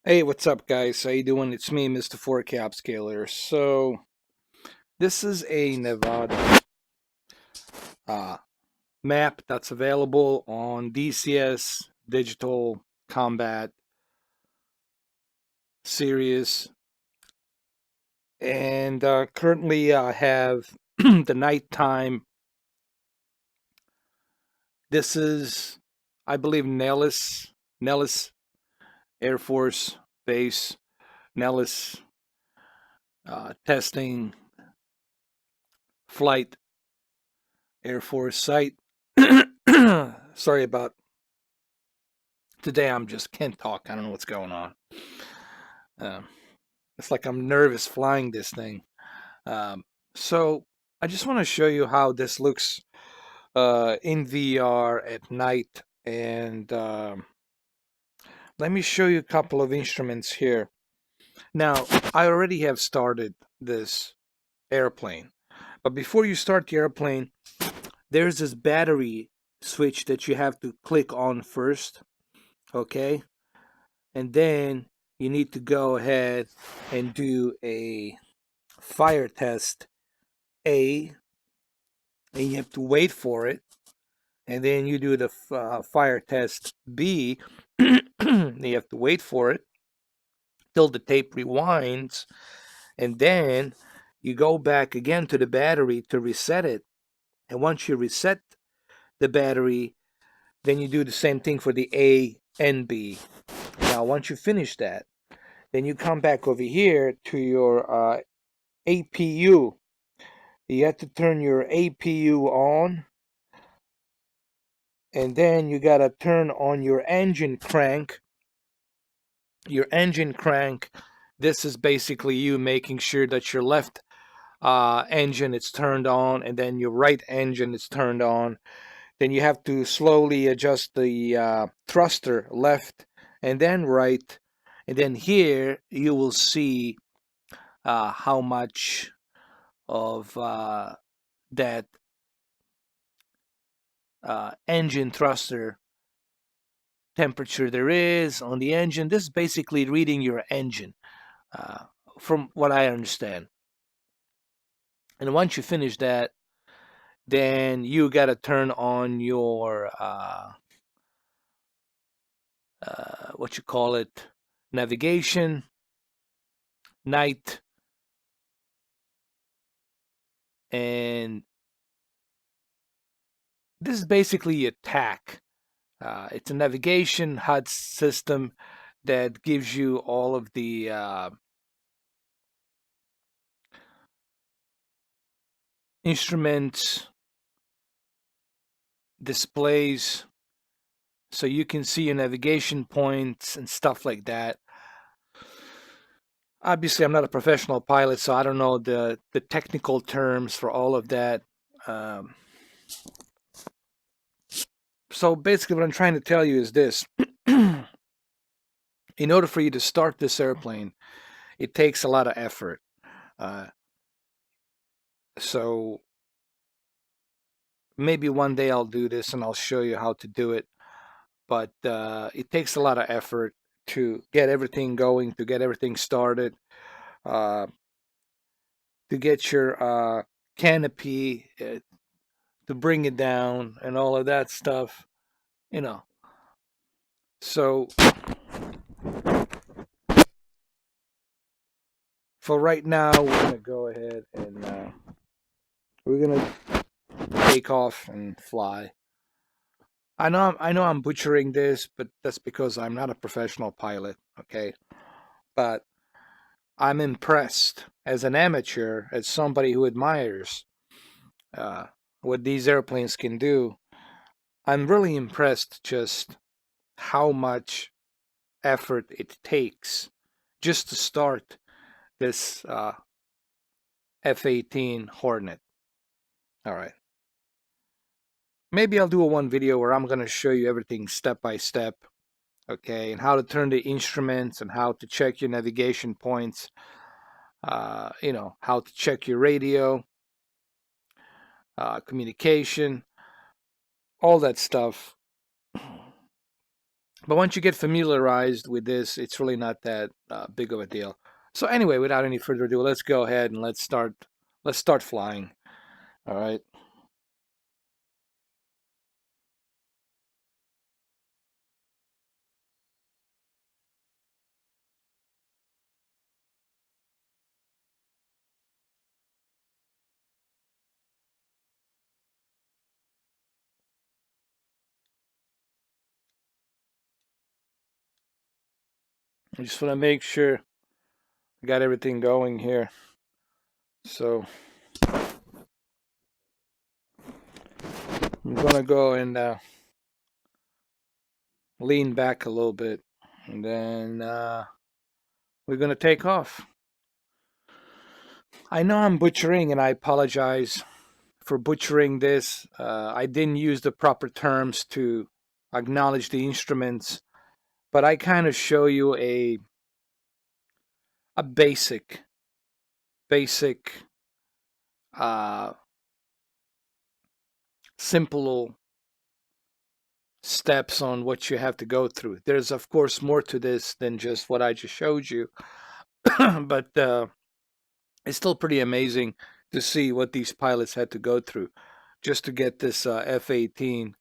Hey, what's up, guys? How you doing? It's me, Mr. 4K Upscaler. So, this is a Nevada uh, map that's available on DCS Digital Combat Series. And currently I have the nighttime. This is, I believe, Nellis Air Force Base, Nellis testing flight Air Force site. Sorry about today. I'm just can't talk. I don't know what's going on. Um, it's like I'm nervous flying this thing. Um, so I just want to show you how this looks in VR at night. And let me show you a couple of instruments here. Now, I already have started this airplane. But before you start the airplane, there's this battery switch that you have to click on first. Okay? And then you need to go ahead and do a fire test A, and you have to wait for it. And then you do the fire test B, and you have to wait for it till the tape rewinds. And then you go back again to the battery to reset it. And once you reset the battery, then you do the same thing for the A and B. Now, once you finish that, then you come back over here to your APU. You have to turn your APU on, and then you got to turn on your engine crank. Your engine crank, this is basically you making sure that your left engine is turned on, and then your right engine is turned on. Then you have to slowly adjust the thruster left and then right. And then here you will see how much of that engine thruster temperature there is on the engine. This is basically reading your engine, uh, from what I understand. And once you finish that, then you got to turn on your what you call it, navigation, night, and this is basically a TAC. It's a navigation HUD system that gives you all of the instruments, displays, so you can see your navigation points and stuff like that. Obviously, I'm not a professional pilot, so I don't know the technical terms for all of that. Um, so basically, what I'm trying to tell you is this. In order for you to start this airplane, it takes a lot of effort. Uh, so maybe one day I'll do this and I'll show you how to do it. But it takes a lot of effort to get everything going, to get everything started, uh, to get your canopy, to bring it down, and all of that stuff. You know. So for right now, we're gonna go ahead and we're gonna take off and fly. I know I'm butchering this, but that's because I'm not a professional pilot, okay? But I'm impressed as an amateur, as somebody who admires uh, what these airplanes can do. I'm really impressed just how much effort it takes just to start this F-18 Hornet. All right. Maybe I'll do a one video where I'm going to show you everything step by step, okay, and how to turn the instruments and how to check your navigation points, how to check your radio, communication, all that stuff. But once you get familiarized with this, it's really not that big of a deal. So anyway, without any further ado, let's go ahead and let's start flying. All right. I just want to make sure I got everything going here. So I'm gonna go and lean back a little bit, and then we're gonna take off. I know I'm butchering, and I apologize for butchering this. I didn't use the proper terms to acknowledge the instruments, but I kind of show you a basic, uh, simple steps on what you have to go through. There's of course more to this than just what I just showed you, but it's still pretty amazing to see what these pilots had to go through just to get this F-18C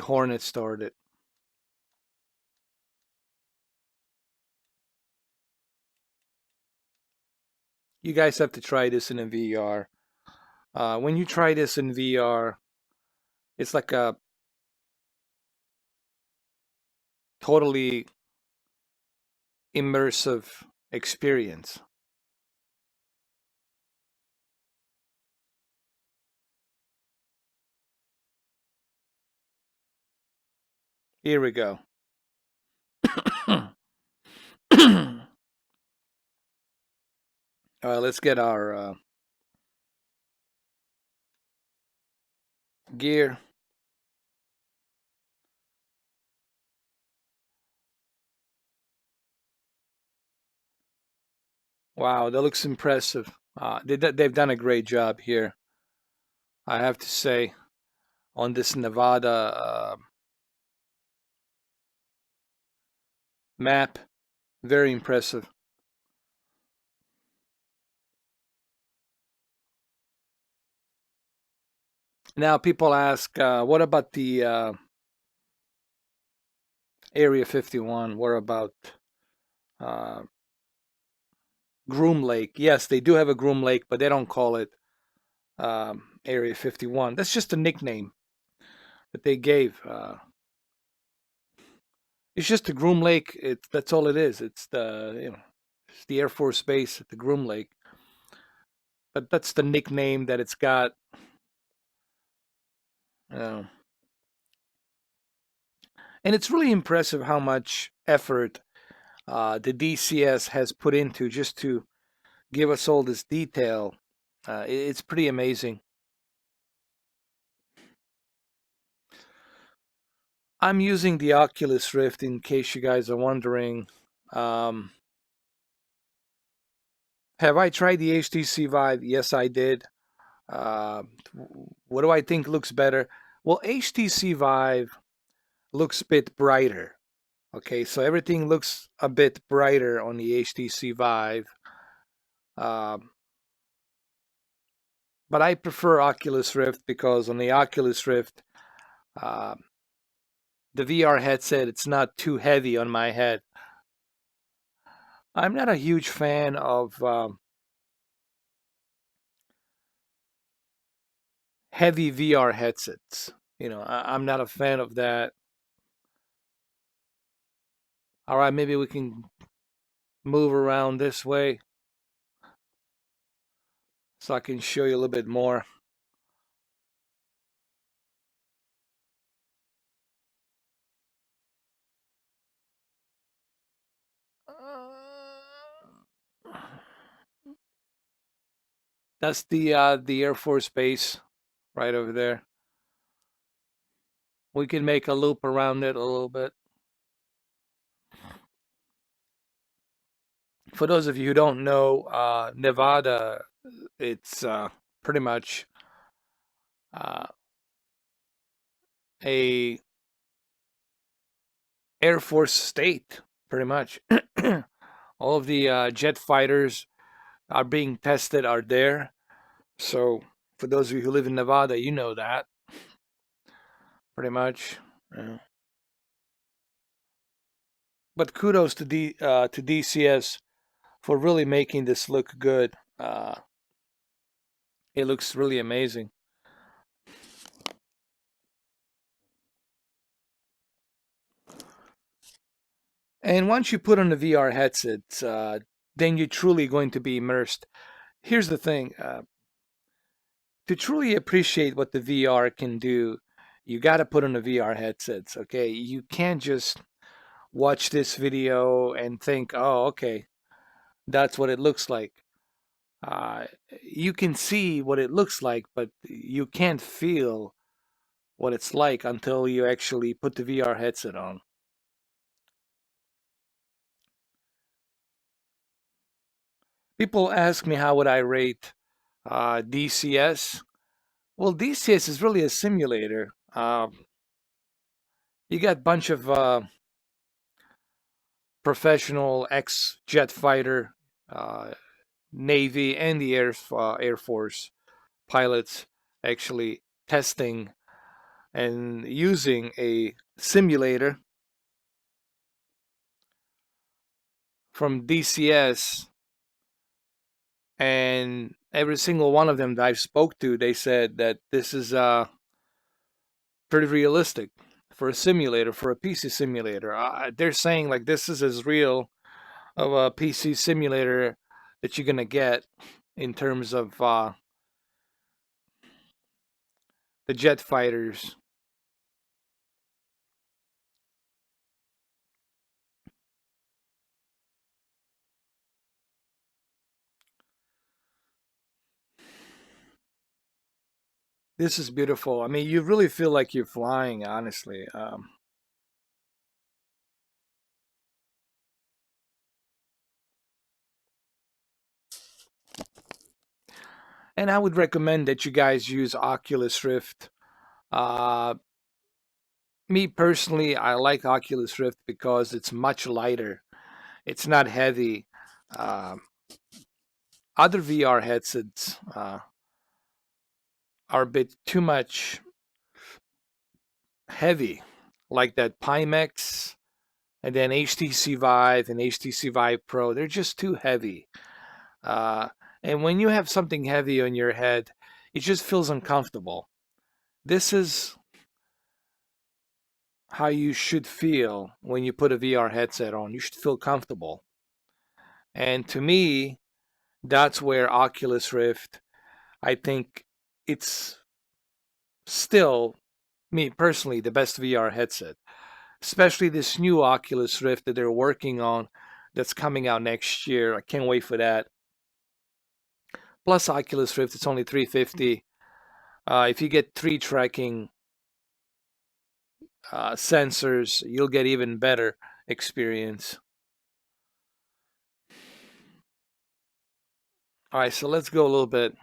Hornet started. You guys have to try this in a VR. When you try this in VR, it's like a totally immersive experience. Here we go. All right, let's get our gear. Wow, that looks impressive. They've done a great job here, I have to say, on this Nevada map. Very impressive. Now, people ask, what about the Area 51? What about uh, Groom Lake? Yes, they do have a Groom Lake, but they don't call it Area 51. That's just a nickname that they gave. It's just the Groom Lake. That's all it is. It's it's the Air Force Base at the Groom Lake. But that's the nickname that it's got. Uh, and it's really impressive how much effort the DCS has put into just to give us all this detail. It's pretty amazing. I'm using the Oculus Rift in case you guys are wondering. Um, have I tried the HTC Vive? Yes, I did. Uh, what do I think looks better? Well, HTC Vive looks a bit brighter. Okay, so everything looks a bit brighter on the HTC Vive. Um, but I prefer Oculus Rift because on the Oculus Rift, uh, the VR headset, it's not too heavy on my head. I'm not a huge fan of heavy VR headsets. I'm not a fan of that. All right, maybe we can move around this way so I can show you a little bit more. That's the Air Force Base right over there. We can make a loop around it a little bit. For those of you who don't know, Nevada, it's pretty much uh, a Air Force state, pretty much. All of the jet fighters are being tested are there. So for those of you who live in Nevada, you know that pretty much. Yeah. But kudos to DCS for really making this look good. It looks really amazing. And once you put on the VR headset, then you're truly going to be immersed. Here's the thing: to truly appreciate what the VR can do, you got to put on the VR headsets. Okay, you can't just watch this video and think, "Oh, okay, that's what it looks like." Uh, you can see what it looks like, but you can't feel what it's like until you actually put the VR headset on. People ask me how would I rate DCS. Well, DCS is really a simulator. You got a bunch of professional ex-jet fighter, uh, Navy, and the Air Force pilots actually testing and using a simulator from DCS, and every single one of them that I've spoke to, they said that this is pretty realistic for a simulator, for a PC simulator. They're saying like this is as real of a PC simulator that you're gonna get in terms of the jet fighters. This is beautiful. I mean, you really feel like you're flying, honestly. And I would recommend that you guys use Oculus Rift. Uh, Me personally, I like Oculus Rift because it's much lighter. It's not heavy. Um Other VR headsets are a bit too much heavy, like that Pimax and then HTC Vive and HTC Vive Pro. They're just too heavy. Uh, and when you have something heavy on your head, it just feels uncomfortable. This is how you should feel when you put a VR headset on. You should feel comfortable. And to me, that's where Oculus Rift, I think it's still, me personally, the best VR headset. Especially this new Oculus Rift that they're working on that's coming out next year. I can't wait for that. Plus Oculus Rift, it's only 350. If you get 3 tracking sensors, you'll get even better experience. All right, so let's go a little bit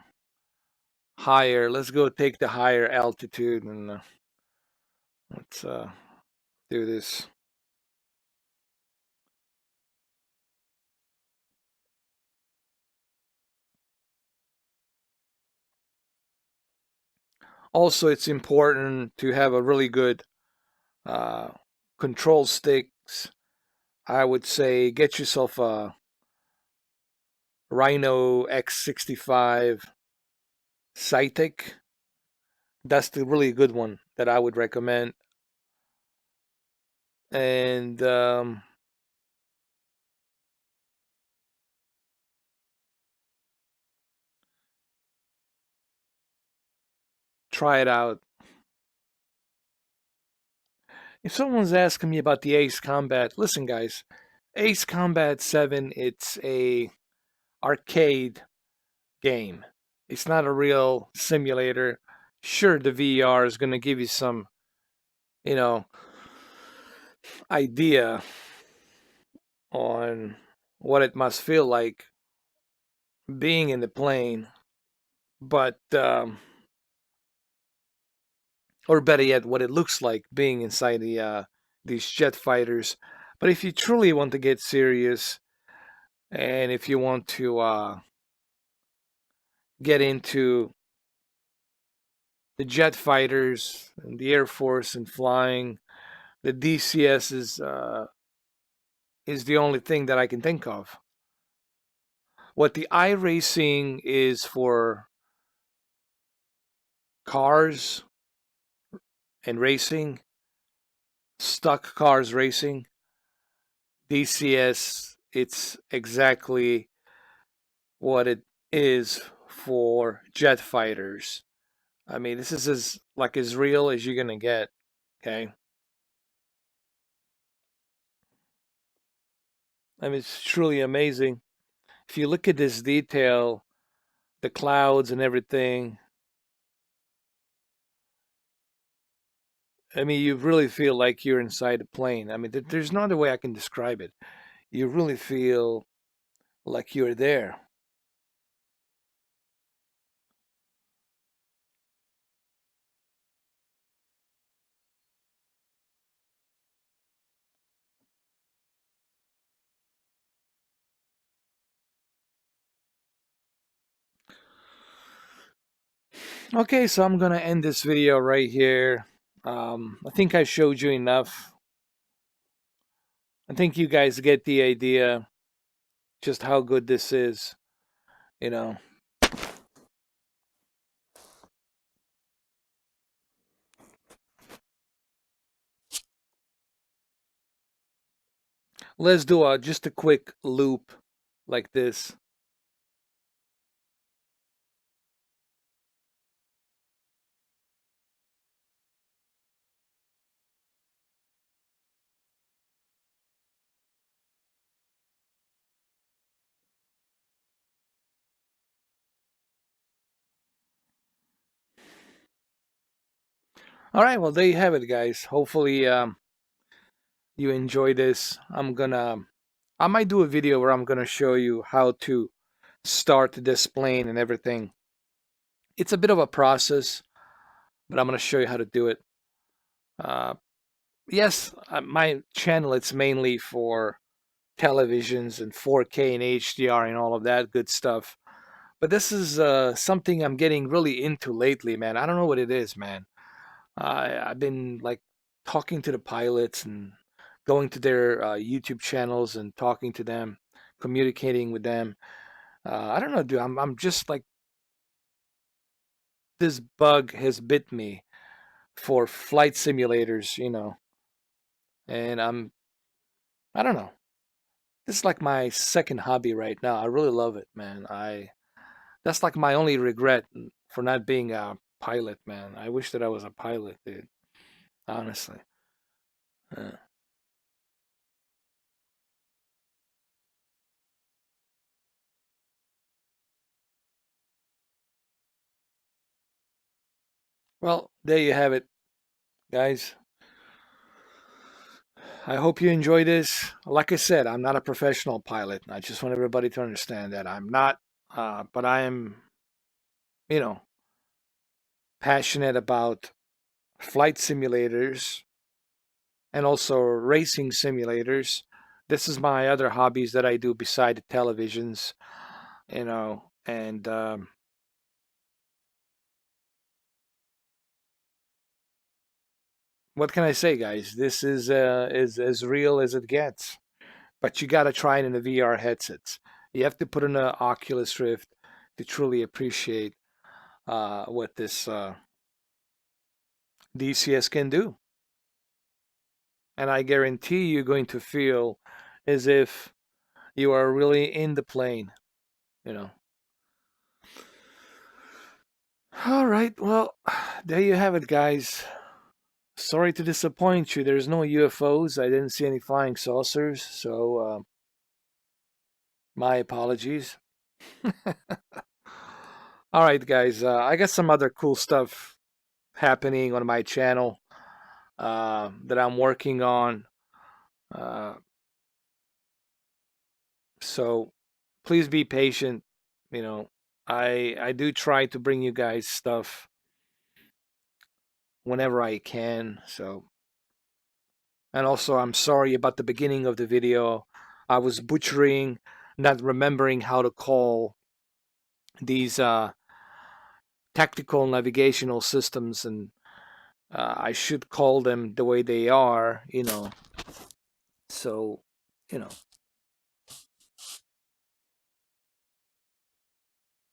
higher. Let's go take the higher altitude and let's do this. Also, it's important to have a really good uh, control sticks. I would say get yourself a Rhino X65 Cytic. That's the really good one that I would recommend. And try it out. If someone's asking me about the Ace Combat, listen, guys. Ace Combat 7, it's a arcade game. It's not a real simulator. Sure, the VR is going to give you some, you know, idea on what it must feel like being in the plane, but or better yet, what it looks like being inside the these jet fighters. But if you truly want to get serious, and if you want to get into the jet fighters and the Air Force and flying, the DCS is the only thing that I can think of. What the iRacing is for cars and racing, stock cars racing, DCS, it's exactly what it is for jet fighters. I mean, this is as real as you're gonna get. Okay, I mean, it's truly amazing. If you look at this detail, the clouds and everything, I mean, you really feel like you're inside a plane. I mean, there's no other way I can describe it. You really feel like you're there. Okay, so I'm gonna end this video right here. I think I showed you enough. I think you guys get the idea just how good this is. You know, let's do just a quick loop like this. All right, well there you have it, guys. Hopefully, you enjoy this. I might do a video where I'm gonna show you how to start this plane and everything. It's a bit of a process, but I'm gonna show you how to do it. Uh, yes, my channel it's mainly for televisions and 4K and HDR and all of that good stuff. But this is something I'm getting really into lately, man. I don't know what it is, man. I've been like talking to the pilots and going to their YouTube channels and talking to them, communicating with them. I don't know, dude. I'm just like this bug has bit me for flight simulators, and I don't know. This is like my second hobby right now. I really love it, man. I That's like my only regret for not being a pilot, man. I wish that I was a pilot, dude. Honestly. Uh, well, there you have it, guys. I hope you enjoy this. Like I said, I'm not a professional pilot. I just want everybody to understand that I'm not, but I am, you know, passionate about flight simulators and also racing simulators. This is my other hobbies that I do beside the televisions, and what can I say, guys? This is as real as it gets. But you got to try it in the VR headsets. You have to put in an Oculus Rift to truly appreciate what this DCS can do. And I guarantee you're going to feel as if you are really in the plane, you know. All right, well, there you have it, guys. Sorry to disappoint you. There's no UFOs. I didn't see any flying saucers, so my apologies. All right, guys. I got some other cool stuff happening on my channel that I'm working on. Uh, so please be patient. You know, I do try to bring you guys stuff whenever I can. So And also, I'm sorry about the beginning of the video. I was butchering, not remembering how to call these tactical navigational systems, and I should call them the way they are, you know. So, you know,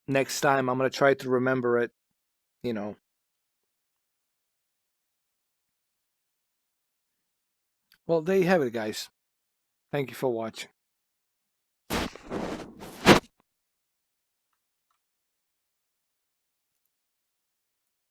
next time I'm going to try to remember it, you know. Well, there you have it, guys. Thank you for watching.